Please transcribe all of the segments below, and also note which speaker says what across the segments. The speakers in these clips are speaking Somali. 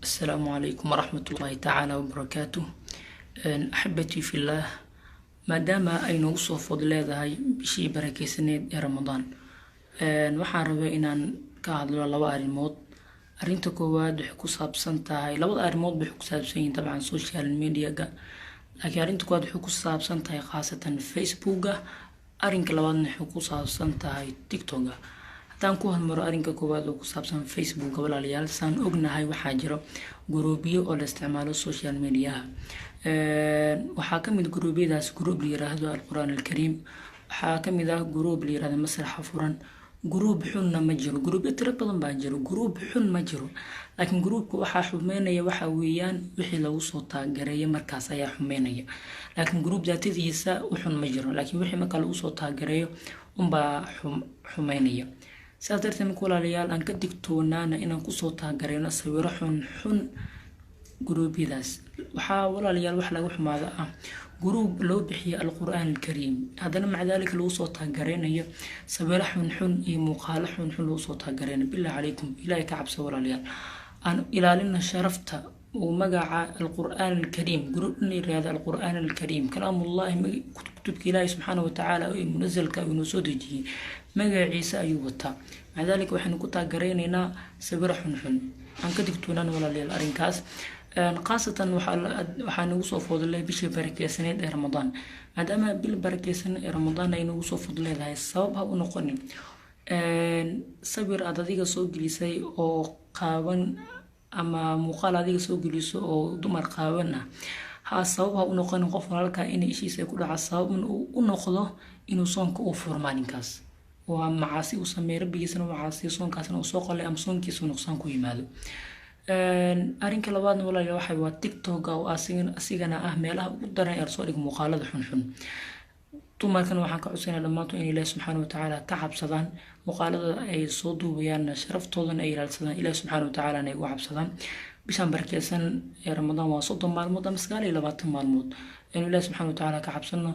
Speaker 1: السلام عليكم ورحمة الله تعالى وبركاته. أحبتي في الله، ما دام أين وصف فضل هاي بشي بركة سنة رمضان. waxaan rabay inaan ka hadlo laba arrimood. Arrinta koowaad waxay ku saabsan tahay labada arrimood waxay ku saabsan yihiin dabcan social media-ga, laakiin arrinta koowaad waxay ku saabsan tahay khaasatan Facebook-ga, arrinka labaadna waxay ku saabsan tahay TikTok-ga. haddaan ku hormaro arrinka koowaad oo ku saabsan Facebook-ga, walaalayaal saan ognahay waxaa jiro guruubyo oo la isticmaalo social media-ha. waxaa ka mid guruubyadaas guruub la yiraahdo Al-Qur'aan Al-Kariim, waxaa ka mid ah guruub la yiraahdo Masraxa Furan. guruub xunna ma jiro, guruubyo tiro badan baa jiro, guruub xun ma jiro, laakiin guruubka waxaa xumeynaya waxa weeyaan wixii lagu soo taageeray markaas ayaa xumeynaya, laakiin guruub daatadiisa u xun ma jiro, laakiin wixii marka lagu soo taageeray unbaa xumeynaya. sidaas darteed marka walaalayaal aan ka digtoonaana inaan kusoo taageerayno sawiro xun xun guruubyadaas. waxaa walaalayaal wax lagu xumaada ah guruub loo bixiyo Al-Qur'aan Al-Kariim, haddana maca daalika lagu soo taageeraynayo sawiro xun xun iyo muuqaalo xun xun lagu soo taageeraynayo. bilaa calaykum, ilaahay ka cabso walaalayaal, aan ilaalina sharafta uu magaca Al-Qur'aan Al-Kariim, guruub in la yiraahdo Al-Qur'aan Al-Kariim kalaamullaahi, kutubka ilaahay subxaanahu watacaala ee munazalka inuu soo dejiyey magaciisa ayuu wataa. maca daalika waxaynu ku taageeraynaynaa sawiro xun xun. aan ka digtoonaan walaalayaal arrinkaas. khaasatan waxaa nagu soo fududlay bishii barakeysaneed ee Ramadaan. maadaama bil barakeysan ee Ramadaan ay nagu soo fududleedahay, sabab ha u noqonin sawir aad adiga soo gelisay oo qaawan ama muuqaal adiga soo geliso oo dumar qaawan ah, sabab ha u noqonin qof walaalka in ishiisa ku dhaca, sabab uu u noqdo inuu soonka u furmaa. ninkaas waa macaasi uu sameeyo, rabbigiisana macaasi soonkaasna uu soo qolay ama soonkiisa nuqsaan ku yimaado. arrinka labaadna walaalayaal waxa waa TikTok oo asigana ah meelaha ugu daran ee soo dhig muuqaalada xun xun. dumarkan waxaan ka codsanaa dhammaantood in Ilaahay subxaanahu watacaala ka cabsadaan, muuqaalada ay soo duubayaan sharaftoodana ay ilaalsadaan, Ilaahay subxaanahu watacaala ay ugu cabsadaan. bishan barakeysan ee Ramadaan waa 30 maalmood ama 29 maalmood, in Ilaahay subxaanahu watacaala ka cabsano,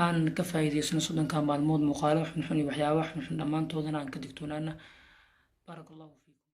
Speaker 1: aan ka faa'iideysano 30 maalmood muuqaalo xun xun iyo waxyaabaha xun xun dhammaantoodana aan ka digtoonaana. barakallahu